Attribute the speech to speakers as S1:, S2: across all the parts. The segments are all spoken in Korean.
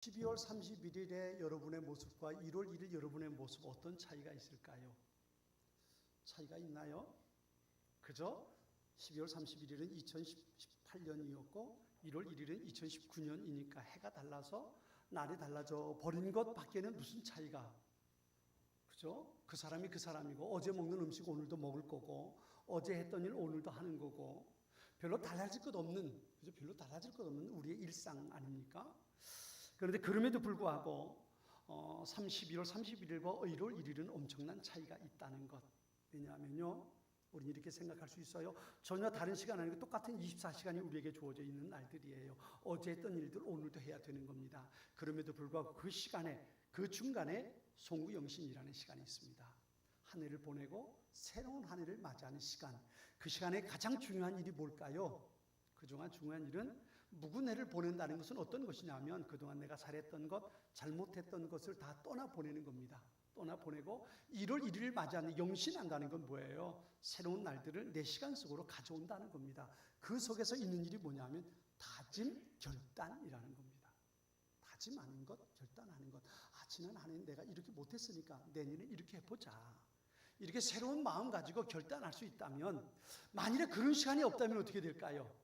S1: 12월 31일에 여러분의 모습과 1월 1일 여러분의 모습 어떤 차이가 있을까요? 차이가 있나요? 그죠? 12월 31일은 2018년이었고 1월 1일은 2019년이니까 해가 달라서 날이 달라져 버린 것 밖에는 무슨 차이가, 그죠? 그 사람이 그 사람이고 어제 먹는 음식 오늘도 먹을 거고 어제 했던 일 오늘도 하는 거고 별로 달라질 것 없는, 그죠? 별로 달라질 것 없는 우리의 일상 아닙니까? 그런데 그럼에도 불구하고 12월 31일과 1월 1일은 엄청난 차이가 있다는 것. 왜냐하면요, 우리는 이렇게 생각할 수 있어요. 전혀 다른 시간 아니고 똑같은 24시간이 우리에게 주어져 있는 날들이에요. 어제 했던 일들 오늘도 해야 되는 겁니다. 그럼에도 불구하고 그 시간에, 그 중간에 송구영신이라는 시간이 있습니다. 한 해를 보내고 새로운 한 해를 맞이하는 시간. 그 시간에 가장 중요한 일이 뭘까요? 그동안 중요한 일은 묵은해를 보낸다는 것은 어떤 것이냐면 그동안 내가 잘했던 것, 잘못했던 것을 다 떠나보내는 겁니다. 떠나보내고 1월 1일을 맞이하는 영신한다는 건 뭐예요? 새로운 날들을 내 시간 속으로 가져온다는 겁니다. 그 속에서 있는 일이 뭐냐면 다짐, 결단이라는 겁니다. 다짐하는 것, 결단하는 것. 지난 한 해는 내가 이렇게 못했으니까 내년에 이렇게 해보자. 이렇게 새로운 마음 가지고 결단할 수 있다면, 만일에 그런 시간이 없다면 어떻게 될까요?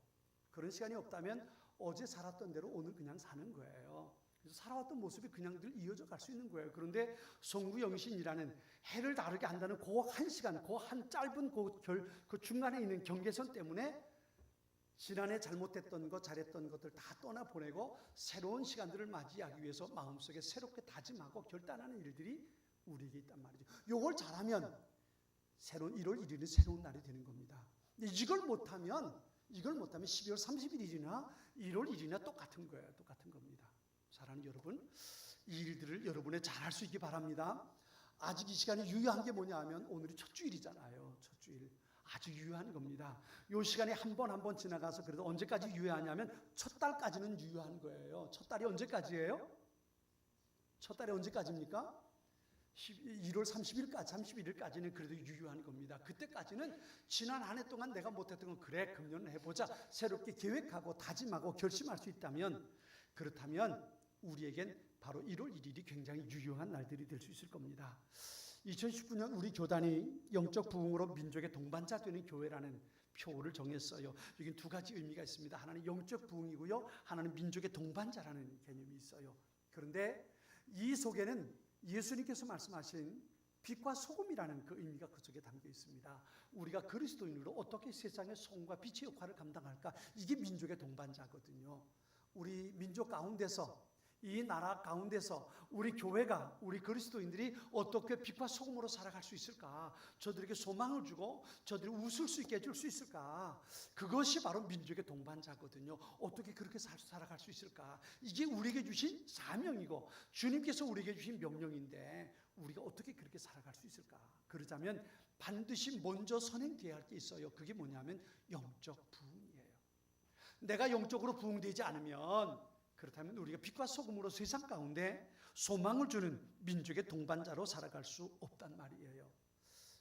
S1: 그런 시간이 없다면 어제 살았던 대로 오늘 그냥 사는 거예요. 그래서 살아왔던 모습이 그냥 늘 이어져 갈 수 있는 거예요. 그런데 송구영신이라는 해를 다르게 한다는 그 한 시간, 그 한 짧은 그 중간에 있는 경계선 때문에 지난해 잘못했던 것, 잘했던 것들 다 떠나보내고 새로운 시간들을 맞이하기 위해서 마음속에 새롭게 다짐하고 결단하는 일들이 우리에게 있단 말이죠. 이걸 잘하면 새로운 1월 1일은 새로운 날이 되는 겁니다. 근데 이걸 못하면 12월 30일이나 1월 1일이나 똑같은 거예요. 똑같은 겁니다. 사랑하는 여러분, 이 일들을 여러분의 잘할 수 있기 바랍니다. 아직 이 시간이 유효한 게 뭐냐 하면 오늘이 첫 주일이잖아요. 첫 주일. 아주 유효한 겁니다. 이 시간이 한 번 지나가서 그래도 언제까지 유효하냐면 첫 달까지는 유효한 거예요. 첫 달이 언제까지예요? 첫 달이 언제까지입니까? 1월 31일까지는 그래도 유효한 겁니다. 그때까지는 지난 한 해 동안 내가 못했던 건 그래 금년은 해보자 새롭게 계획하고 다짐하고 결심할 수 있다면, 그렇다면 우리에겐 바로 1월 1일이 굉장히 유효한 날들이 될 수 있을 겁니다. 2019년 우리 교단이 영적 부흥으로 민족의 동반자 되는 교회라는 표를 정했어요. 여기 두 가지 의미가 있습니다. 하나는 영적 부흥이고요, 하나는 민족의 동반자라는 개념이 있어요. 그런데 이 속에는 예수님께서 말씀하신 빛과 소금이라는 그 의미가 그 속에 담겨 있습니다. 우리가 그리스도인으로 어떻게 세상의 소금과 빛의 역할을 감당할까? 이게 민족의 동반자거든요. 우리 민족 가운데서, 이 나라 가운데서 우리 교회가, 우리 그리스도인들이 어떻게 빛과 소금으로 살아갈 수 있을까? 저들에게 소망을 주고 저들이 웃을 수 있게 해줄 수 있을까? 그것이 바로 민족의 동반자거든요. 어떻게 그렇게 살아갈 수 있을까? 이게 우리에게 주신 사명이고 주님께서 우리에게 주신 명령인데 우리가 어떻게 그렇게 살아갈 수 있을까? 그러자면 반드시 먼저 선행돼야 할 게 있어요. 그게 뭐냐면 영적 부흥이에요. 내가 영적으로 부흥되지 않으면, 그렇다면 우리가 빛과 소금으로 세상 가운데 소망을 주는 민족의 동반자로 살아갈 수 없단 말이에요.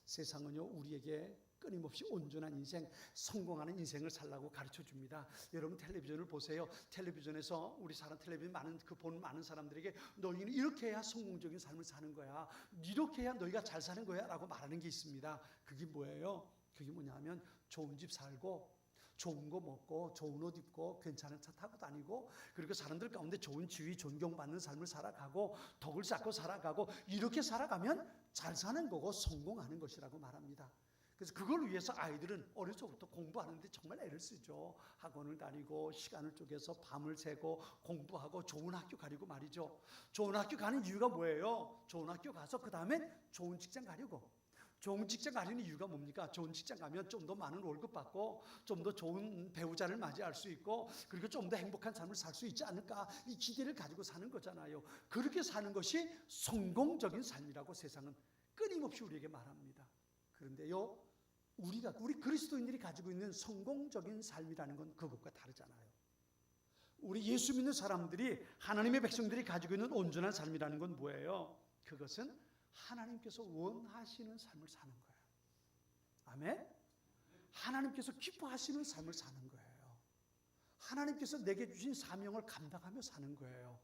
S1: 세상은요, 우리에게 끊임없이 온전한 인생, 성공하는 인생을 살라고 가르쳐 줍니다. 여러분 텔레비전을 보세요. 텔레비전에서 우리 텔레비전 보는 많은 사람들에게 너희는 이렇게 해야 성공적인 삶을 사는 거야, 이렇게 해야 너희가 잘 사는 거야 라고 말하는 게 있습니다. 그게 뭐예요? 그게 뭐냐면 좋은 집 살고 좋은 거 먹고 좋은 옷 입고 괜찮은 차 타고 다니고, 그리고 사람들 가운데 좋은 지위 존경받는 삶을 살아가고 덕을 쌓고 살아가고, 이렇게 살아가면 잘 사는 거고 성공하는 것이라고 말합니다. 그래서 그걸 위해서 아이들은 어릴 적부터 공부하는데 정말 애를 쓰죠. 학원을 다니고 시간을 쪼개서 밤을 새고 공부하고 좋은 학교 가려고 말이죠. 좋은 학교 가는 이유가 뭐예요? 좋은 학교 가서 그 다음에 좋은 직장 가려고. 좋은 직장 가려는 이유가 뭡니까? 좋은 직장 가면 좀 더 많은 월급 받고 좀 더 좋은 배우자를 맞이할 수 있고, 그리고 좀 더 행복한 삶을 살 수 있지 않을까, 이 기대를 가지고 사는 거잖아요. 그렇게 사는 것이 성공적인 삶이라고 세상은 끊임없이 우리에게 말합니다. 그런데요, 우리 그리스도인들이 가지고 있는 성공적인 삶이라는 건 그것과 다르잖아요. 우리 예수 믿는 사람들이, 하나님의 백성들이 가지고 있는 온전한 삶이라는 건 뭐예요? 그것은 하나님께서 원하시는 삶을 사는 거예요. 아멘? 하나님께서 기뻐하시는 삶을 사는 거예요. 하나님께서 내게 주신 사명을 감당하며 사는 거예요.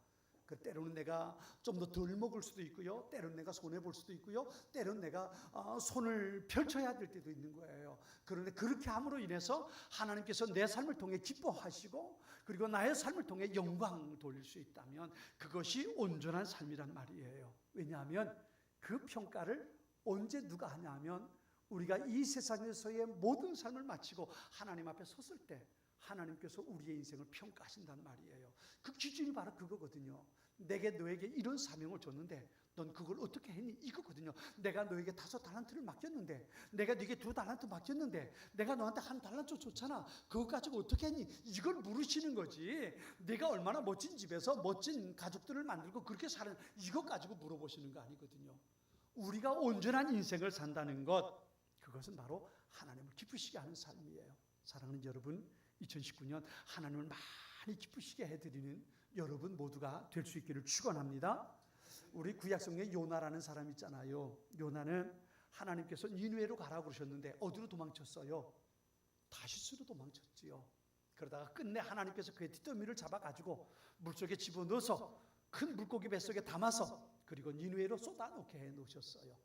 S1: 때로는 내가 좀 더 덜 먹을 수도 있고요. 때로는 내가 손해볼 수도 있고요. 때로는 내가 손을 펼쳐야 될 때도 있는 거예요. 그런데 그렇게 함으로 인해서 하나님께서 내 삶을 통해 기뻐하시고 그리고 나의 삶을 통해 영광 돌릴 수 있다면 그것이 온전한 삶이란 말이에요. 왜냐하면 그 평가를 언제 누가 하냐면 우리가 이 세상에서의 모든 삶을 마치고 하나님 앞에 섰을 때 하나님께서 우리의 인생을 평가하신단 말이에요. 그 기준이 바로 그거거든요. 내게 너에게 이런 사명을 줬는데 넌 그걸 어떻게 했니? 이거거든요. 내가 너에게 5달란트를 맡겼는데 내가 네게 2달란트 맡겼는데 내가 너한테 1달란트 줬잖아. 그거 가지고 어떻게 했니? 이걸 물으시는 거지. 내가 얼마나 멋진 집에서 멋진 가족들을 만들고 그렇게 사는 이것 가지고 물어보시는 거 아니거든요. 우리가 온전한 인생을 산다는 것 그것은 바로 하나님을 기쁘시게 하는 삶이에요. 사랑하는 여러분 2019년 하나님을 많이 기쁘시게 해드리는 여러분 모두가 될 수 있기를 축원합니다. 우리 구약성경에 요나라는 사람 있잖아요. 요나는 하나님께서 니느웨로 가라고 그러셨는데 어디로 도망쳤어요? 다시스로 도망쳤지요. 그러다가 끝내 하나님께서 그의 뒷덜미를 잡아가지고 물속에 집어넣어서 큰 물고기 뱃속에 담아서 그리고 니느웨로 쏟아놓게 해놓으셨어요.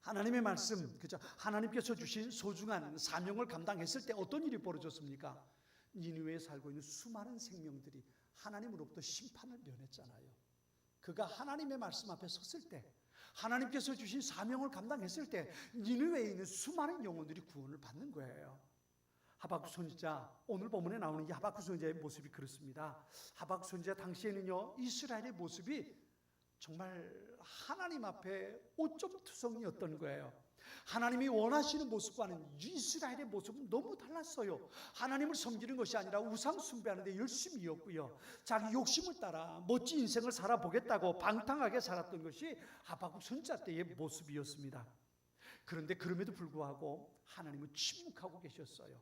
S1: 하나님의 말씀, 그죠? 하나님께서 주신 소중한 사명을 감당했을 때 어떤 일이 벌어졌습니까? 니느웨에 살고 있는 수많은 생명들이 하나님으로부터 심판을 면했잖아요. 그가 하나님의 말씀 앞에 섰을 때 하나님께서 주신 사명을 감당했을 때 니느웨에 있는 수많은 영혼들이 구원을 받는 거예요. 하박국 선지자 오늘 본문에 나오는 이 하박국 선지자의 모습이 그렇습니다. 하박국 선지자 당시에는요 이스라엘의 모습이 정말 하나님 앞에 오점투성이었던 거예요. 하나님이 원하시는 모습과는 이스라엘의 모습은 너무 달랐어요. 하나님을 섬기는 것이 아니라 우상 숭배하는 데 열심이었고요. 자기 욕심을 따라 멋진 인생을 살아보겠다고 방탕하게 살았던 것이 하박국 선지자 때의 모습이었습니다. 그런데 그럼에도 불구하고 하나님은 침묵하고 계셨어요.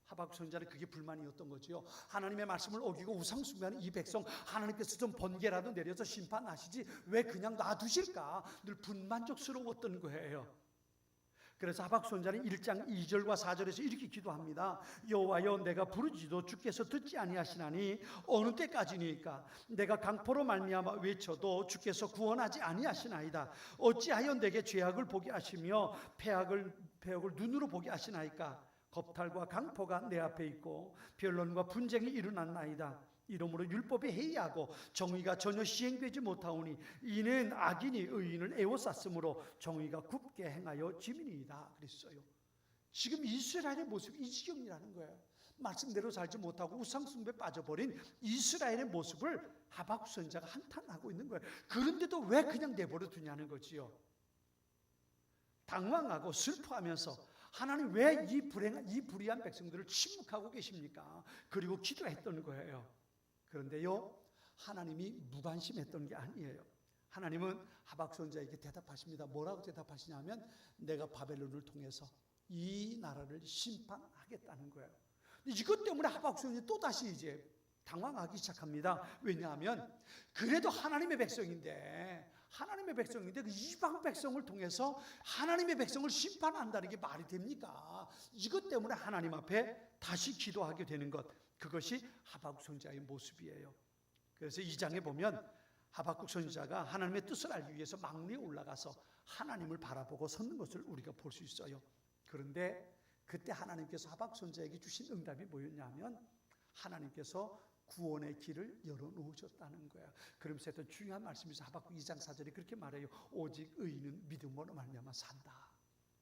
S1: 하박국 선지자는 그게 불만이었던 거지요. 하나님의 말씀을 어기고 우상 숭배하는 이 백성 하나님께서 좀 번개라도 내려서 심판하시지 왜 그냥 놔두실까 늘 불만족스러웠던 거예요. 그래서 하박국 선지자는 1장 2절과 4절에서 이렇게 기도합니다. 여호와여 내가 부르짖어도 주께서 듣지 아니하시나니 어느 때까지니까 내가 강포로 말미암아 외쳐도 주께서 구원하지 아니하시나이다. 어찌하여 내게 죄악을 보게 하시며 패역을 눈으로 보게 하시나이까. 겁탈과 강포가 내 앞에 있고 변론과 분쟁이 일어났나이다. 이러므로 율법이 해이하고 정의가 전혀 시행되지 못하오니 이는 악인이 의인을 애워쌌으므로 정의가 굽게 행하여 지민이다 그랬어요. 지금 이스라엘의 모습이 이 지경이라는 거예요. 말씀대로 살지 못하고 우상숭배에 빠져버린 이스라엘의 모습을 하박국 선지자가 한탄하고 있는 거예요. 그런데도 왜 그냥 내버려 두냐는 거지요. 당황하고 슬퍼하면서 하나님 왜 이 불의한 백성들을 침묵하고 계십니까? 그리고 기도했던 거예요. 그런데요 하나님이 무관심했던 게 아니에요. 하나님은 하박국 선지자에게 대답하십니다. 뭐라고 대답하시냐면 내가 바벨론을 통해서 이 나라를 심판하겠다는 거예요. 이것 때문에 하박국 선지자 또다시 이제 당황하기 시작합니다. 왜냐하면 그래도 하나님의 백성인데 그 이방 백성을 통해서 하나님의 백성을 심판한다는 게 말이 됩니까? 이것 때문에 하나님 앞에 다시 기도하게 되는 것, 그것이 하박국 선지자의 모습이에요. 그래서 2장에 보면 하박국 선지자가 하나님의 뜻을 알기 위해서 막내에 올라가서 하나님을 바라보고 섰는 것을 우리가 볼 수 있어요. 그런데 그때 하나님께서 하박국 선지자에게 주신 응답이 뭐였냐면 하나님께서 구원의 길을 열어놓으셨다는 거야. 그러면서 또 중요한 말씀이죠. 하박국 2장 4절에 그렇게 말해요. 오직 의인은 믿음으로 말미암아 산다.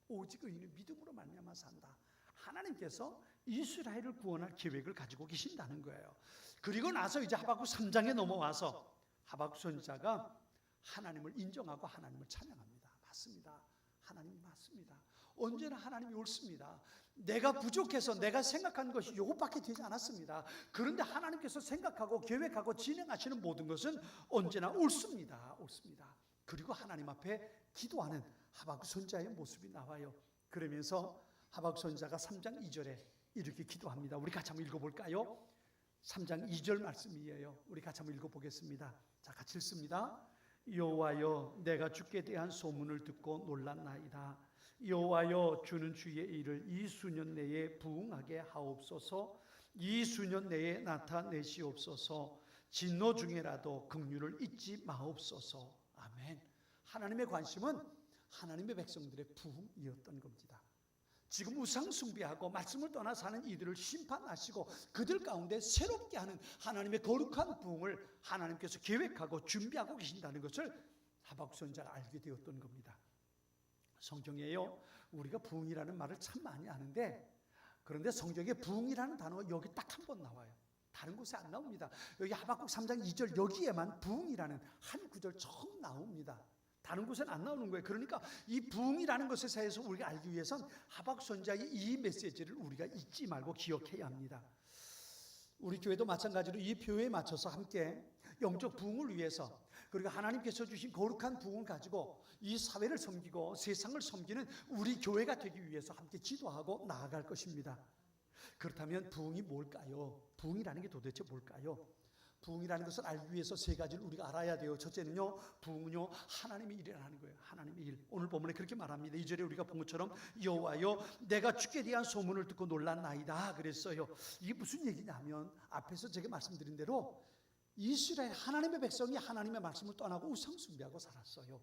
S1: 오직 의인은 믿음으로 말미암아 산다. 하나님께서 이스라엘을 구원할 계획을 가지고 계신다는 거예요. 그리고 나서 이제 하박국 3장에 넘어와서 하박국 선지자가 하나님을 인정하고 하나님을 찬양합니다. 맞습니다. 하나님이 맞습니다. 언제나 하나님이 옳습니다. 내가 부족해서 내가 생각한 것이 이것밖에 되지 않았습니다. 그런데 하나님께서 생각하고 계획하고 진행하시는 모든 것은 언제나 옳습니다. 옳습니다. 그리고 하나님 앞에 기도하는 하박국 선지자의 모습이 나와요. 그러면서 하박국 선지자가 3장 2절에 이렇게 기도합니다. 우리 같이 한번 읽어볼까요? 3장 2절 말씀이에요. 우리 같이 한번 읽어보겠습니다. 자, 같이 읽습니다. 여호와여 내가 주께 대한 소문을 듣고 놀랐나이다. 여호와여 주는 주의 일을 이 수년 내에 부응하게 하옵소서. 이 수년 내에 나타내시옵소서. 진노 중에라도 긍휼을 잊지 마옵소서. 아멘. 하나님의 관심은 하나님의 백성들의 부흥이었던 겁니다. 지금 우상 숭배하고 말씀을 떠나 사는 이들을 심판하시고 그들 가운데 새롭게 하는 하나님의 거룩한 부흥을 하나님께서 계획하고 준비하고 계신다는 것을 하박국 선지자가 알게 되었던 겁니다. 성경에요, 우리가 부흥이라는 말을 참 많이 아는데, 그런데 성경에 부흥이라는 단어가 여기 딱 한 번 나와요. 다른 곳에 안 나옵니다. 여기 하박국 3장 2절 여기에만 부흥이라는 한 구절 처음 나옵니다. 다른 곳엔 안 나오는 거예요. 그러니까 이 부흥이라는 것에 대해서 우리가 알기 위해선 하박국 선지자의 이 메시지를 우리가 잊지 말고 기억해야 합니다. 우리 교회도 마찬가지로 이 표에 맞춰서 함께 영적 부흥을 위해서, 그리고 하나님께서 주신 거룩한 부흥을 가지고 이 사회를 섬기고 세상을 섬기는 우리 교회가 되기 위해서 함께 기도하고 나아갈 것입니다. 그렇다면 부흥이 뭘까요? 부흥이라는 게 도대체 뭘까요? 부흥이라는 것을 알기 위해서 세 가지를 우리가 알아야 돼요. 첫째는요, 부흥은요, 하나님의 일이라는 거예요. 하나님의 일. 오늘 본문에 그렇게 말합니다. 2절에 우리가 본 것처럼 여호와여 내가 주께 대한 소문을 듣고 놀랐나이다 그랬어요. 이게 무슨 얘기냐면 앞에서 제가 말씀드린 대로 이스라엘 하나님의 백성이 하나님의 말씀을 떠나고 우상 숭배하고 살았어요.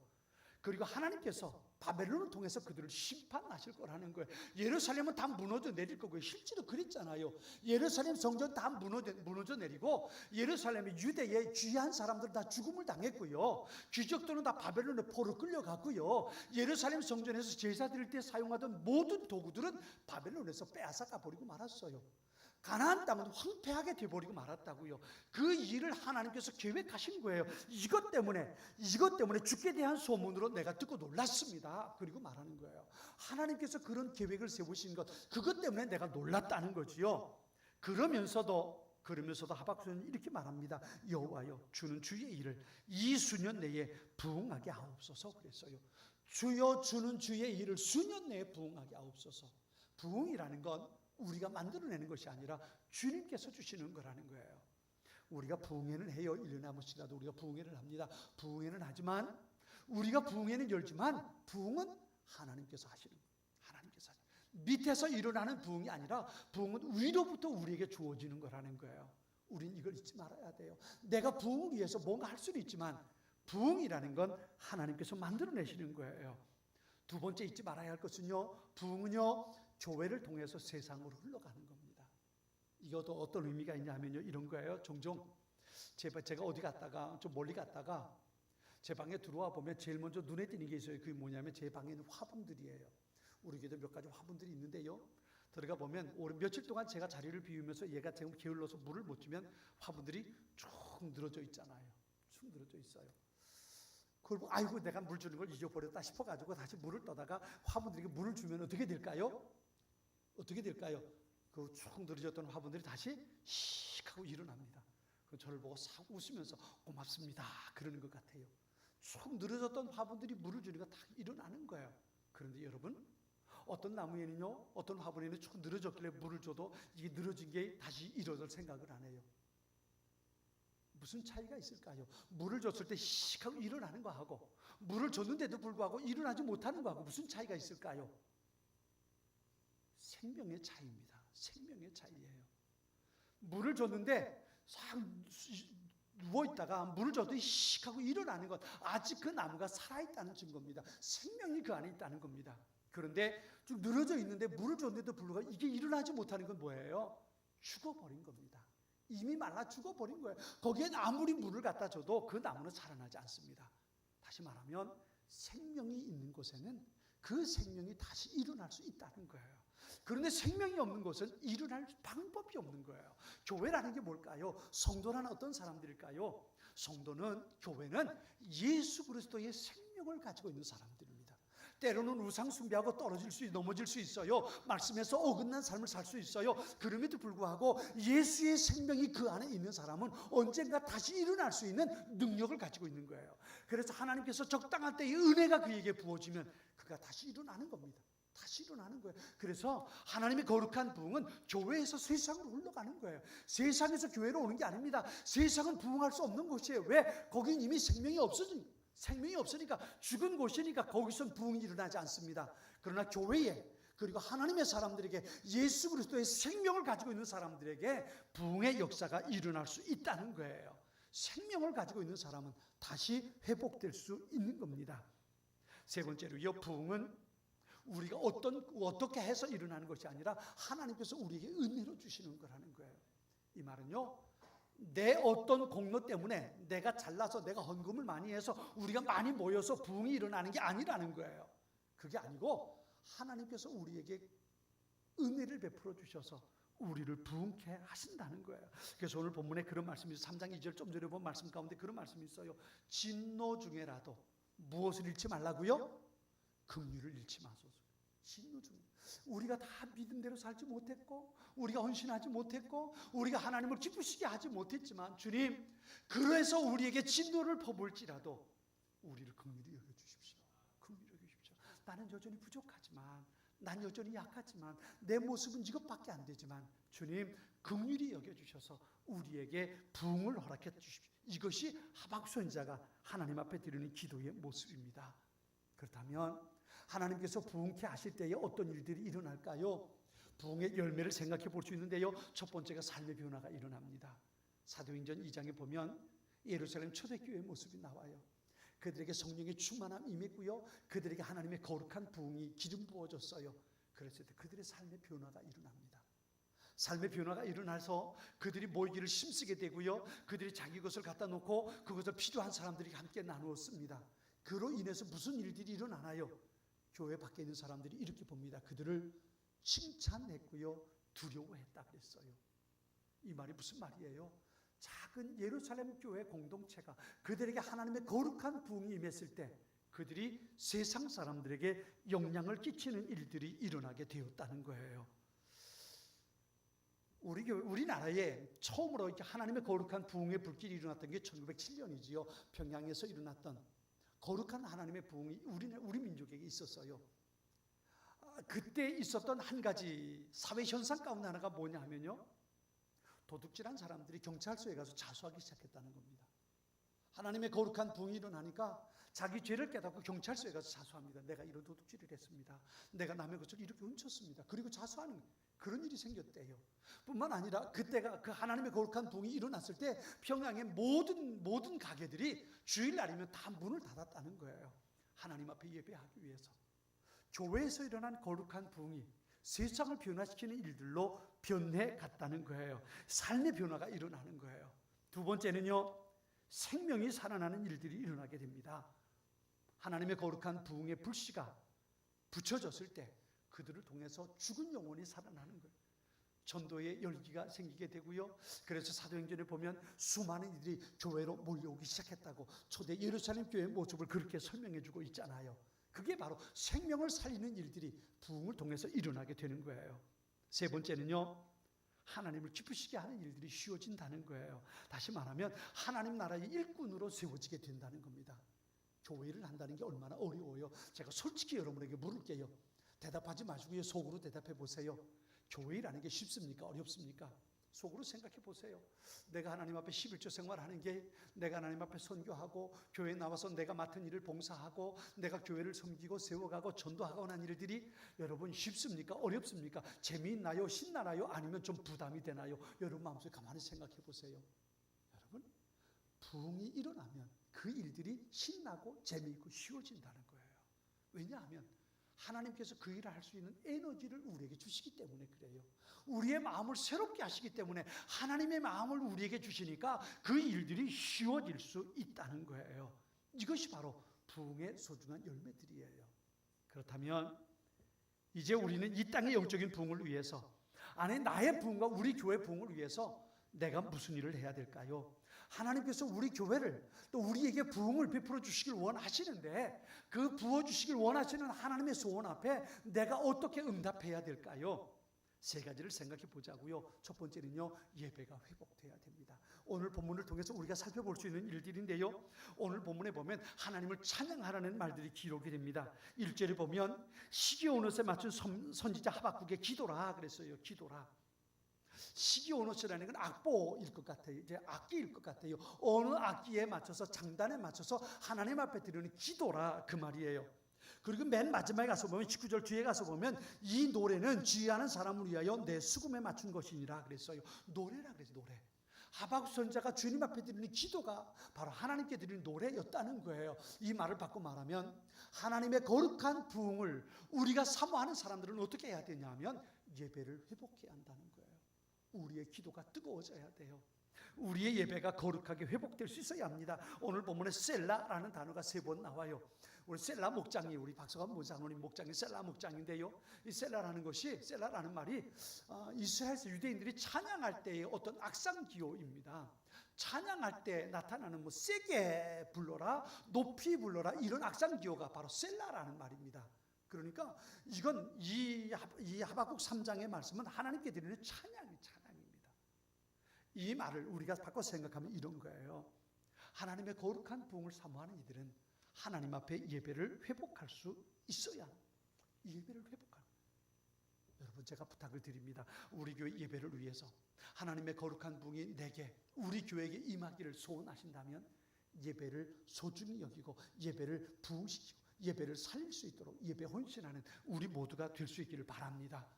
S1: 그리고 하나님께서 바벨론을 통해서 그들을 심판하실 거라는 거예요. 예루살렘은 다 무너져 내릴 거고요. 실제로 그랬잖아요. 예루살렘 성전 다 무너져 내리고 예루살렘의 유대의 귀한 사람들 다 죽음을 당했고요. 귀족들은 다 바벨론의 포로 끌려갔고요. 예루살렘 성전에서 제사 드릴 때 사용하던 모든 도구들은 바벨론에서 빼앗아가 버리고 말았어요. 가나안 땅은 황폐하게 되어버리고 말았다고요. 그 일을 하나님께서 계획하신 거예요. 이것 때문에 주께 대한 소문으로 내가 듣고 놀랐습니다. 그리고 말하는 거예요. 하나님께서 그런 계획을 세우신 것, 그것 때문에 내가 놀랐다는 거지요. 그러면서도 하박국은 이렇게 말합니다. 여호와여 주는 주의 일을 이 수년 내에 부흥하게 하옵소서 그랬어요. 주여 주는 주의 일을 수년 내에 부흥하게 하옵소서. 부흥이라는 건 우리가 만들어내는 것이 아니라 주님께서 주시는 거라는 거예요. 우리가 부흥회는 해요. 1년에 한 번씩이라도 우리가 부흥회를 합니다. 부흥회는 하지만 우리가 부흥회는 열지만 부흥은 하나님께서 하시는 거예요. 하나님께서 밑에서 일어나는 부흥이 아니라 부흥은 위로부터 우리에게 주어지는 거라는 거예요. 우린 이걸 잊지 말아야 돼요. 내가 부흥을 위해서 뭔가 할 수는 있지만 부흥이라는 건 하나님께서 만들어내시는 거예요. 두 번째 잊지 말아야 할 것은요, 부흥은요 교회를 통해서 세상으로 흘러가는 겁니다. 이것도 어떤 의미가 있냐면요, 이런 거예요. 종종 제가 어디 갔다가 좀 멀리 갔다가 제 방에 들어와 보면 제일 먼저 눈에 띄는 게 있어요. 그게 뭐냐면 제 방에 있는 화분들이에요. 우리 교회도 몇 가지 화분들이 있는데요, 들어가 보면 며칠 동안 제가 자리를 비우면서 얘가 지금 게을러서 물을 못 주면 화분들이 쭉 늘어져 있잖아요. 쭉 늘어져 있어요. 그리고 아이고 내가 물 주는 걸 잊어버렸다 싶어가지고 다시 물을 떠다가 화분들에게 물을 주면 어떻게 될까요? 어떻게 될까요? 그 쭉 늘어졌던 화분들이 다시 씩 하고 일어납니다. 저를 보고 싹 웃으면서 고맙습니다 그러는 것 같아요. 쭉 늘어졌던 화분들이 물을 주니까 다 일어나는 거예요. 그런데 여러분, 어떤 나무에는요, 어떤 화분에는 쭉 늘어졌길래 물을 줘도 이게 늘어진 게 다시 일어설 생각을 안 해요. 무슨 차이가 있을까요? 물을 줬을 때 씩 하고 일어나는 거하고 물을 줬는데도 불구하고 일어나지 못하는 거하고 무슨 차이가 있을까요? 생명의 차이입니다. 생명의 차이예요. 물을 줬는데 싹 누워있다가 물을 줘도 씩 하고 일어나는 것, 아직 그 나무가 살아있다는 증거입니다. 생명이 그 안에 있다는 겁니다. 그런데 쭉 늘어져 있는데 물을 줬는데도 불구하고 이게 일어나지 못하는 건 뭐예요? 죽어버린 겁니다. 이미 말라 죽어버린 거예요. 거기에 아무리 물을 갖다 줘도 그 나무는 살아나지 않습니다. 다시 말하면 생명이 있는 곳에는 그 생명이 다시 일어날 수 있다는 거예요. 그런데 생명이 없는 곳은 일어날 방법이 없는 거예요. 교회라는 게 뭘까요? 성도라는 어떤 사람들일까요? 성도는, 교회는 예수 그리스도의 생명을 가지고 있는 사람들입니다. 때로는 우상 숭배하고 넘어질 수 있어요. 말씀에서 어긋난 삶을 살 수 있어요. 그럼에도 불구하고 예수의 생명이 그 안에 있는 사람은 언젠가 다시 일어날 수 있는 능력을 가지고 있는 거예요. 그래서 하나님께서 적당한 때에 은혜가 그에게 부어지면 그가 다시 일어나는 겁니다. 다시 일어나는 거예요. 그래서 하나님의 거룩한 부흥은 교회에서 세상으로 흘러가는 거예요. 세상에서 교회로 오는 게 아닙니다. 세상은 부흥할 수 없는 곳이에요. 왜? 거긴 이미 생명이 없으니까 죽은 곳이니까 거기선 부흥이 일어나지 않습니다. 그러나 교회에, 그리고 하나님의 사람들에게, 예수 그리스도의 생명을 가지고 있는 사람들에게 부흥의 역사가 일어날 수 있다는 거예요. 생명을 가지고 있는 사람은 다시 회복될 수 있는 겁니다. 세 번째로요, 부흥은 우리가 어떻게 해서 일어나는 것이 아니라 하나님께서 우리에게 은혜로 주시는 거라는 거예요. 이 말은요, 내 어떤 공로 때문에 내가 잘나서 내가 헌금을 많이 해서 우리가 많이 모여서 부흥이 일어나는 게 아니라는 거예요. 그게 아니고 하나님께서 우리에게 은혜를 베풀어 주셔서 우리를 부흥케 하신다는 거예요. 그래서 오늘 본문에 그런 말씀이 있어요. 3장 2절 좀 전에 본 말씀 가운데 그런 말씀이 있어요. 진노 중에라도 무엇을 잃지 말라고요? 긍휼을 잃지 마소서. 진노 중에 우리가 다 믿음대로 살지 못했고, 우리가 헌신하지 못했고, 우리가 하나님을 기쁘시게 하지 못했지만, 주님, 그래서 우리에게 진노를 퍼부을지라도 우리를 긍휼히 여겨주십시오. 긍휼히 여겨주십시오. 나는 여전히 부족하지만, 난 여전히 약하지만, 내 모습은 이것밖에 안 되지만, 주님, 긍휼히 여겨주셔서 우리에게 부흥을 허락해 주십시오. 이것이 하박국 선지자가 하나님 앞에 드리는 기도의 모습입니다. 그렇다면 하나님께서 부흥케 하실 때에 어떤 일들이 일어날까요? 부흥의 열매를 생각해 볼 수 있는데요, 첫 번째가 삶의 변화가 일어납니다. 사도행전 2장에 보면 예루살렘 초대교회의 모습이 나와요. 그들에게 성령의 충만함이 임했고요, 그들에게 하나님의 거룩한 부흥이 기름 부어졌어요. 그랬을 때 그들의 삶의 변화가 일어납니다. 삶의 변화가 일어나서 그들이 모이기를 힘쓰게 되고요, 그들이 자기 것을 갖다 놓고 그것을 필요한 사람들이 함께 나누었습니다. 그로 인해서 무슨 일들이 일어나나요? 교회 밖에 있는 사람들이 이렇게 봅니다. 그들을 칭찬했고요, 두려워했다 그랬어요. 이 말이 무슨 말이에요? 작은 예루살렘 교회 공동체가 그들에게 하나님의 거룩한 부흥이 임했을 때 그들이 세상 사람들에게 영향을 끼치는 일들이 일어나게 되었다는 거예요. 우리나라에 처음으로 이렇게 하나님의 거룩한 부흥의 불길이 일어났던 게 1907년이지요. 평양에서 일어났던 거룩한 하나님의 부흥이 우리 민족에게 있었어요. 그때 있었던 한 가지 사회 현상 가운데 하나가 뭐냐 하면요, 도둑질한 사람들이 경찰서에 가서 자수하기 시작했다는 겁니다. 하나님의 거룩한 부흥이 일어나니까 자기 죄를 깨닫고 경찰서에 가서 자수합니다. 내가 이런 도둑질을 했습니다. 내가 남의 것을 이렇게 훔쳤습니다. 그리고 자수하는 그런 일이 생겼대요. 뿐만 아니라 그때가 그 하나님의 거룩한 부흥이 일어났을 때 평양의 모든 가게들이 주일날이면 다 문을 닫았다는 거예요. 하나님 앞에 예배하기 위해서. 교회에서 일어난 거룩한 부흥이 세상을 변화시키는 일들로 변해 갔다는 거예요. 삶의 변화가 일어나는 거예요. 두 번째는요, 생명이 살아나는 일들이 일어나게 됩니다. 하나님의 거룩한 부흥의 불씨가 붙여졌을 때 그들을 통해서 죽은 영혼이 살아나는 거예요. 전도의 열기가 생기게 되고요, 그래서 사도행전에 보면 수많은 이들이 교회로 몰려오기 시작했다고 초대 예루살렘 교회의 모습을 그렇게 설명해 주고 있잖아요. 그게 바로 생명을 살리는 일들이 부흥을 통해서 일어나게 되는 거예요. 세 번째는요, 하나님을 기쁘시게 하는 일들이 쉬워진다는 거예요. 다시 말하면 하나님 나라의 일꾼으로 세워지게 된다는 겁니다. 교회를 한다는 게 얼마나 어려워요. 제가 솔직히 여러분에게 물을게요. 대답하지 마시고 속으로 대답해 보세요. 교회라는 게 쉽습니까? 어렵습니까? 속으로 생각해 보세요. 내가 하나님 앞에 11조 생활하는 게, 내가 하나님 앞에 선교하고 교회에 나와서 내가 맡은 일을 봉사하고 내가 교회를 섬기고 세워가고 전도하고 하는 일들이 여러분 쉽습니까? 어렵습니까? 재미있나요? 신나나요? 아니면 좀 부담이 되나요? 여러분 마음속에 가만히 생각해 보세요. 여러분, 부흥이 일어나면 그 일들이 신나고 재미있고 쉬워진다는 거예요. 왜냐하면 하나님께서 그 일을 할 수 있는 에너지를 우리에게 주시기 때문에 그래요. 우리의 마음을 새롭게 하시기 때문에 하나님의 마음을 우리에게 주시니까 그 일들이 쉬워질 수 있다는 거예요. 이것이 바로 부흥의 소중한 열매들이에요. 그렇다면 이제 우리는 이 땅의 영적인 부흥을 위해서, 아니 나의 부흥과 우리 교회 부흥을 위해서 내가 무슨 일을 해야 될까요? 하나님께서 우리 교회를 또 우리에게 부흥을 베풀어 주시길 원하시는데 그 부어주시길 원하시는 하나님의 소원 앞에 내가 어떻게 응답해야 될까요? 세 가지를 생각해 보자고요. 첫 번째는요, 예배가 회복돼야 됩니다. 오늘 본문을 통해서 우리가 살펴볼 수 있는 일들인데요, 오늘 본문에 보면 하나님을 찬양하라는 말들이 기록이 됩니다. 1절에 보면 시기오노스에 맞춘 선지자 하박국의 기도라 그랬어요. 기도라. 시기오노스라는 건 악보일 것 같아요. 이제 악기일 것 같아요. 어느 악기에 맞춰서, 장단에 맞춰서 하나님 앞에 드리는 기도라 그 말이에요. 그리고 맨 마지막에 가서 보면 19절 뒤에 가서 보면 이 노래는 지휘하는 사람을 위하여 내 수금에 맞춘 것이니라 그랬어요. 노래라 그랬어요. 노래. 하박국 선지자가 주님 앞에 드리는 기도가 바로 하나님께 드리는 노래였다는 거예요. 이 말을 바꿔 말하면 하나님의 거룩한 부흥을 우리가 사모하는 사람들은 어떻게 해야 되냐면 예배를 회복해야 한다는 거예요. 우리의 기도가 뜨거워져야 돼요. 우리의 예배가 거룩하게 회복될 수 있어야 합니다. 오늘 본문에 셀라라는 단어가 3번 나와요. 우리 셀라 목장이, 우리 박서관 장로님 목장이 셀라 목장인데요. 이 셀라라는 말이 이스라엘에서 유대인들이 찬양할 때의 어떤 악상 기호입니다. 찬양할 때 나타나는 세게 불러라, 높이 불러라, 이런 악상 기호가 바로 셀라라는 말입니다. 그러니까 이건 이 하박국 3장의 말씀은 하나님께 드리는 찬양입니다. 이 말을 우리가 바꿔 생각하면 이런 거예요. 하나님의 거룩한 부흥을 사모하는 이들은 하나님 앞에 예배를 회복할 수 있어야 예배를 회복하는. 여러분, 제가 부탁을 드립니다. 우리 교회 예배를 위해서 하나님의 거룩한 부흥이 내게, 우리 교회에게 임하기를 소원하신다면 예배를 소중히 여기고 예배를 부흥시키고 예배를 살릴 수 있도록 예배 헌신하는 우리 모두가 될 수 있기를 바랍니다.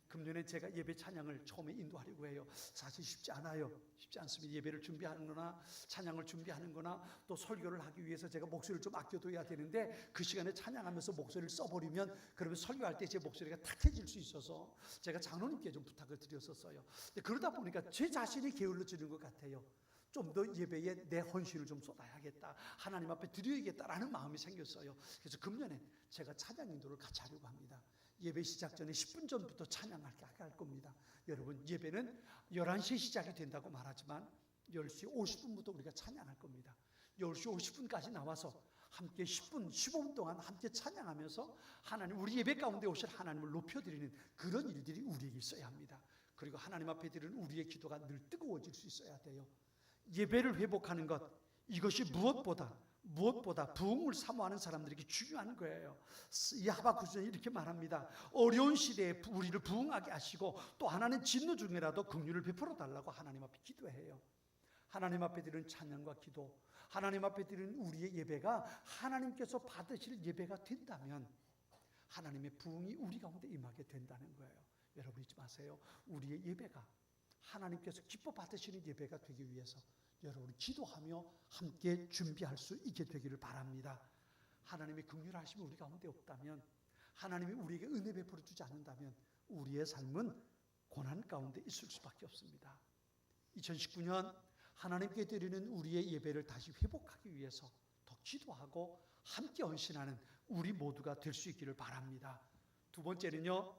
S1: 금년에 제가 예배 찬양을 처음에 인도하려고 해요. 사실 쉽지 않아요. 쉽지 않습니다. 예배를 준비하는 거나 찬양을 준비하는 거나 또 설교를 하기 위해서 제가 목소리를 좀 아껴둬야 되는데 그 시간에 찬양하면서 목소리를 써버리면 그러면 설교할 때 제 목소리가 탁해질 수 있어서 제가 장로님께 좀 부탁을 드렸었어요. 그러다 보니까 제 자신이 게을러지는 것 같아요. 좀 더 예배에 내 헌신을 좀 쏟아야겠다, 하나님 앞에 드려야겠다라는 마음이 생겼어요. 그래서 금년에 제가 찬양 인도를 같이 하려고 합니다. 예배 시작 전에 10분 전부터 찬양하게 할 겁니다. 여러분, 예배는 11시에 시작이 된다고 말하지만 10시 50분부터 우리가 찬양할 겁니다. 10시 50분까지 나와서 함께 10분, 15분 동안 함께 찬양하면서 하나님, 우리 예배 가운데 오실 하나님을 높여드리는 그런 일들이 우리에게 있어야 합니다. 그리고 하나님 앞에 드리는 우리의 기도가 늘 뜨거워질 수 있어야 돼요. 예배를 회복하는 것, 이것이 무엇보다 부흥을 사모하는 사람들에게 중요한 거예요. 이 하박국서는 이렇게 말합니다. 어려운 시대에 우리를 부흥하게 하시고 또 하나는 진노 중에라도 긍휼을 베풀어 달라고 하나님 앞에 기도해요. 하나님 앞에 드리는 찬양과 기도, 하나님 앞에 드리는 우리의 예배가 하나님께서 받으실 예배가 된다면 하나님의 부흥이 우리 가운데 임하게 된다는 거예요. 여러분, 잊지 마세요. 우리의 예배가 하나님께서 기뻐 받으시는 예배가 되기 위해서 여러분 기도하며 함께 준비할 수 있게 되기를 바랍니다. 하나님의 긍휼하심이 우리 가운데 없다면, 하나님이 우리에게 은혜 베풀어 주지 않는다면 우리의 삶은 고난 가운데 있을 수밖에 없습니다. 2019년 하나님께 드리는 우리의 예배를 다시 회복하기 위해서 더 기도하고 함께 헌신하는 우리 모두가 될 수 있기를 바랍니다. 두 번째는요,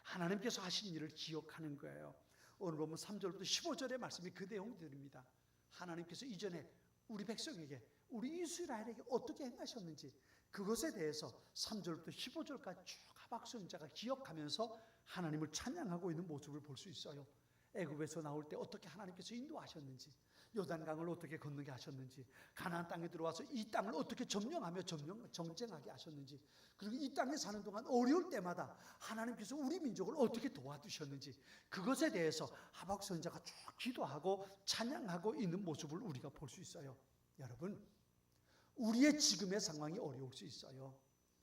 S1: 하나님께서 하신 일을 기억하는 거예요. 오늘 보면 3절부터 15절의 말씀이 그 내용들입니다. 하나님께서 이전에 우리 백성에게, 우리 이스라엘에게 어떻게 행하셨는지 그것에 대해서 3절부터 15절까지 쭉 하박국 선지자가 기억하면서 하나님을 찬양하고 있는 모습을 볼 수 있어요. 애굽에서 나올 때 어떻게 하나님께서 인도하셨는지, 요단강을 어떻게 건너게 하셨는지, 가나안 땅에 들어와서 이 땅을 어떻게 점령하며 정쟁하게 하셨는지, 그리고 이 땅에 사는 동안 어려울 때마다 하나님께서 우리 민족을 어떻게 도와주셨는지 그것에 대해서 하박국 선지자가 쭉 기도하고 찬양하고 있는 모습을 우리가 볼 수 있어요. 여러분, 우리의 지금의 상황이 어려울 수 있어요.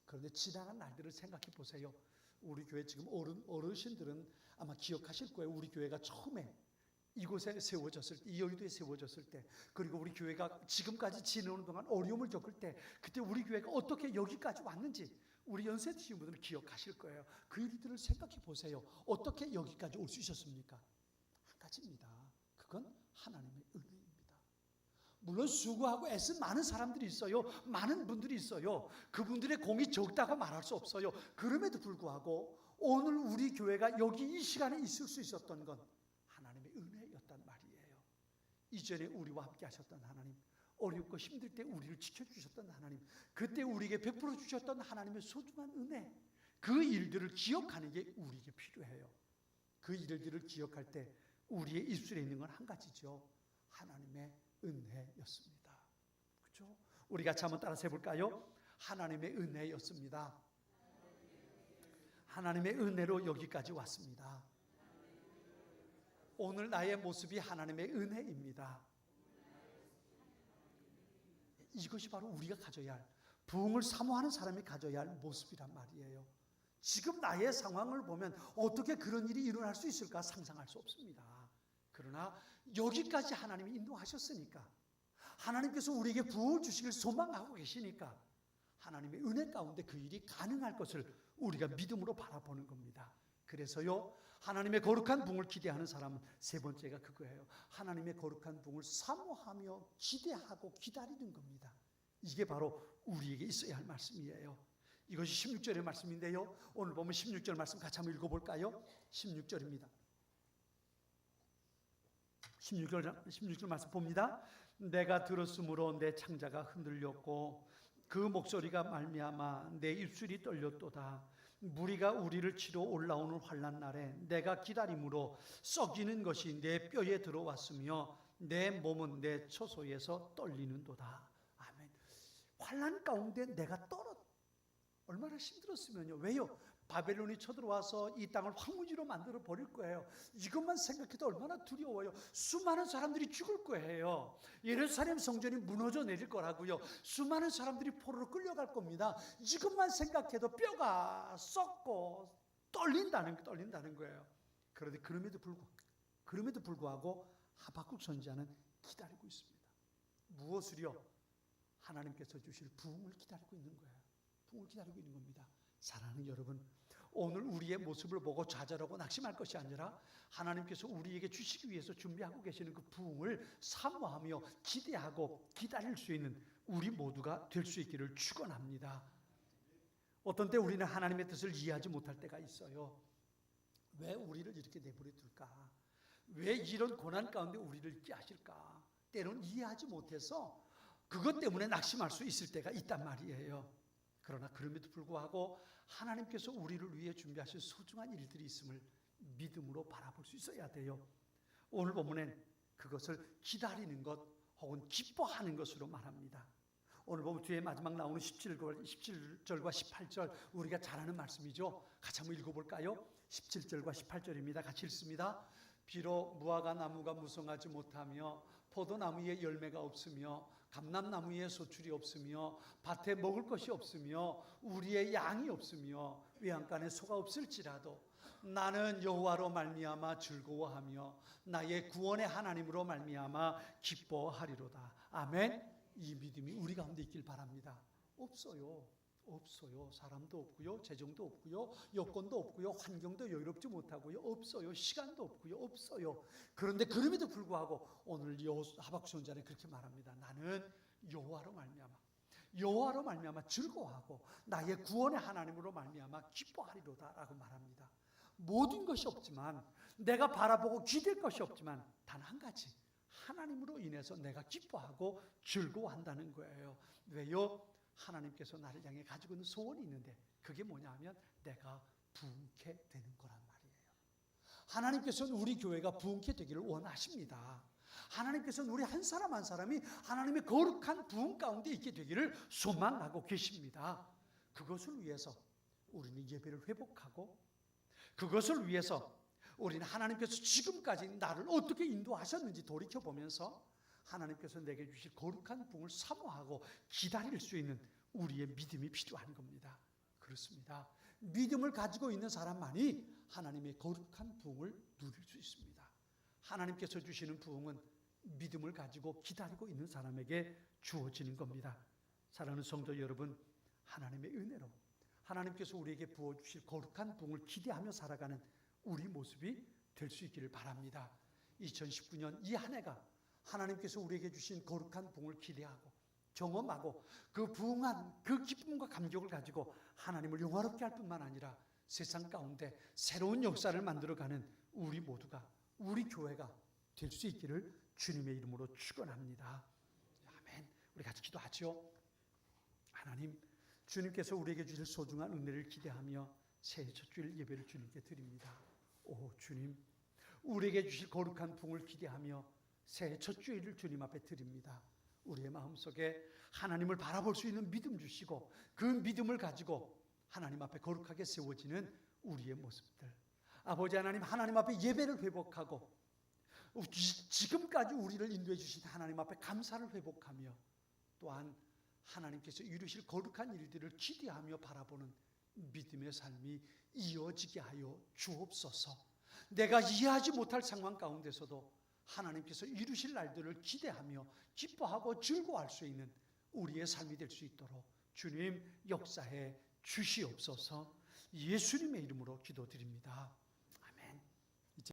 S1: 그런데 지나간 날들을 생각해 보세요. 우리 교회 지금 어르신들은 아마 기억하실 거예요. 우리 교회가 처음에 이곳에 세워졌을 때, 이 여의도에 세워졌을 때, 그리고 우리 교회가 지금까지 지내오는 동안 어려움을 겪을 때, 그때 우리 교회가 어떻게 여기까지 왔는지 우리 연세 드신 분들은 기억하실 거예요. 그 일들을 생각해 보세요. 어떻게 여기까지 올 수 있었습니까? 한 가지입니다. 그건 하나님의 은혜입니다. 물론 수고하고 애쓴 많은 사람들이 있어요. 많은 분들이 있어요. 그분들의 공이 적다고 말할 수 없어요. 그럼에도 불구하고 오늘 우리 교회가 여기 이 시간에 있을 수 있었던 건 하나님의 은혜였단 말이에요. 이전에 우리와 함께 하셨던 하나님, 어렵고 힘들 때 우리를 지켜주셨던 하나님, 그때 우리에게 베풀어 주셨던 하나님의 소중한 은혜, 그 일들을 기억하는 게 우리에게 필요해요. 그 일들을 기억할 때 우리의 입술에 있는 건 한 가지죠. 하나님의 은혜였습니다. 그렇죠? 우리 같이 한번 따라서 해볼까요? 하나님의 은혜였습니다. 하나님의 은혜로 여기까지 왔습니다. 오늘 나의 모습이 하나님의 은혜입니다. 이것이 바로 우리가 가져야 할, 부흥을 사모하는 사람이 가져야 할 모습이란 말이에요. 지금 나의 상황을 보면 어떻게 그런 일이 일어날 수 있을까 상상할 수 없습니다. 그러나 여기까지 하나님이 인도하셨으니까, 하나님께서 우리에게 부어 주시길 소망하고 계시니까 하나님의 은혜 가운데 그 일이 가능할 것을 우리가 믿음으로 바라보는 겁니다. 그래서요, 하나님의 거룩한 붕을 기대하는 사람은 세 번째가 그거예요. 하나님의 거룩한 붕을 사모하며 기대하고 기다리는 겁니다. 이게 바로 우리에게 있어야 할 말씀이에요. 이것이 16절의 말씀인데요, 오늘 보면 16절 말씀 같이 한번 읽어볼까요? 16절입니다. 16절 말씀 봅니다. 내가 들었으므로 내 창자가 흔들렸고 그 목소리가 말미암아 내 입술이 떨렸도다. 무리가 우리를 치러 올라오는 환난 날에 내가 기다림으로 썩이는 것이 내 뼈에 들어왔으며 내 몸은 내 처소에서 떨리는도다. 아멘. 환난 가운데 내가 얼마나 힘들었으면요. 왜요? 바벨론이 쳐들어와서 이 땅을 황무지로 만들어 버릴 거예요. 이것만 생각해도 얼마나 두려워요. 수많은 사람들이 죽을 거예요. 예루살렘 성전이 무너져 내릴 거라고요. 수많은 사람들이 포로로 끌려갈 겁니다. 이것만 생각해도 뼈가 썩고 떨린다는 거예요. 그런데 그럼에도 불구하고 하박국 선지자는 기다리고 있습니다. 무엇을요? 하나님께서 주실 부흥을 기다리고 있는 거예요. 부흥을 기다리고 있는 겁니다. 사랑하는 여러분, 오늘 우리의 모습을 보고 좌절하고 낙심할 것이 아니라 하나님께서 우리에게 주시기 위해서 준비하고 계시는 그 부흥을 사모하며 기대하고 기다릴 수 있는 우리 모두가 될 수 있기를 축원합니다. 어떤 때 우리는 하나님의 뜻을 이해하지 못할 때가 있어요. 왜 우리를 이렇게 내버려 둘까? 왜 이런 고난 가운데 우리를 있게 하실까? 때로는 이해하지 못해서 그것 때문에 낙심할 수 있을 때가 있단 말이에요. 그러나 그럼에도 불구하고 하나님께서 우리를 위해 준비하신 소중한 일들이 있음을 믿음으로 바라볼 수 있어야 돼요. 오늘 본문엔 그것을 기다리는 것 혹은 기뻐하는 것으로 말합니다. 오늘 보면 뒤에 마지막 나오는 17절과 18절 우리가 잘 아는 말씀이죠. 같이 한번 읽어볼까요? 17절과 18절입니다. 같이 읽습니다. 비록 무화과 나무가 무성하지 못하며 포도나무에 열매가 없으며 감람나무에 소출이 없으며 밭에 먹을 것이 없으며 우리의 양이 없으며 외양간에 소가 없을지라도 나는 여호와로 말미암아 즐거워하며 나의 구원의 하나님으로 말미암아 기뻐하리로다. 아멘. 이 믿음이 우리 가운데 있길 바랍니다. 없어요. 사람도 없고요, 재정도 없고요, 여건도 없고요, 환경도 여유롭지 못하고요, 없어요. 시간도 없고요, 없어요. 그런데 그럼에도 불구하고 오늘 하박국 선지자는 그렇게 말합니다. 나는 여호와로 말미암아 즐거워하고 나의 구원의 하나님으로 말미암아 기뻐하리로다라고 말합니다. 모든 것이 없지만, 내가 바라보고 기댈 것이 없지만 단 한 가지, 하나님으로 인해서 내가 기뻐하고 즐거워한다는 거예요. 왜요? 하나님께서 나를 향해 가지고 있는 소원이 있는데 그게 뭐냐 하면 내가 부흥케 되는 거란 말이에요. 하나님께서는 우리 교회가 부흥케 되기를 원하십니다. 하나님께서는 우리 한 사람 한 사람이 하나님의 거룩한 부흥 가운데 있게 되기를 소망하고 계십니다. 그것을 위해서 우리는 예배를 회복하고, 그것을 위해서 우리는 하나님께서 지금까지 나를 어떻게 인도하셨는지 돌이켜보면서 하나님께서 내게 주실 거룩한 부흥을 사모하고 기다릴 수 있는 우리의 믿음이 필요한 겁니다. 그렇습니다. 믿음을 가지고 있는 사람만이 하나님의 거룩한 부흥을 누릴 수 있습니다. 하나님께서 주시는 부흥은 믿음을 가지고 기다리고 있는 사람에게 주어지는 겁니다. 사랑하는 성도 여러분, 하나님의 은혜로 하나님께서 우리에게 부어주실 거룩한 부흥을 기대하며 살아가는 우리 모습이 될 수 있기를 바랍니다. 2019년 이 한 해가 하나님께서 우리에게 주신 거룩한 부흥을 기대하고 경험하고 그 부흥한 그 기쁨과 감격을 가지고 하나님을 영화롭게 할 뿐만 아니라 세상 가운데 새로운 역사를 만들어가는 우리 모두가, 우리 교회가 될 수 있기를 주님의 이름으로 축원합니다. 아멘. 우리 같이 기도하죠. 하나님, 주님께서 우리에게 주실 소중한 은혜를 기대하며 새해 첫 주일 예배를 주님께 드립니다. 오 주님, 우리에게 주실 거룩한 부흥을 기대하며 새해 첫 주일을 주님 앞에 드립니다. 우리의 마음속에 하나님을 바라볼 수 있는 믿음 주시고 그 믿음을 가지고 하나님 앞에 거룩하게 세워지는 우리의 모습들, 아버지 하나님, 하나님 앞에 예배를 회복하고 지금까지 우리를 인도해 주신 하나님 앞에 감사를 회복하며 또한 하나님께서 이루실 거룩한 일들을 기대하며 바라보는 믿음의 삶이 이어지게 하여 주옵소서. 내가 이해하지 못할 상황 가운데서도 하나님께서 이루실 날들을 기대하며 기뻐하고 즐거워할 수 있는 우리의 삶이 될 수 있도록 주님 역사해 주시옵소서. 예수님의 이름으로 기도드립니다.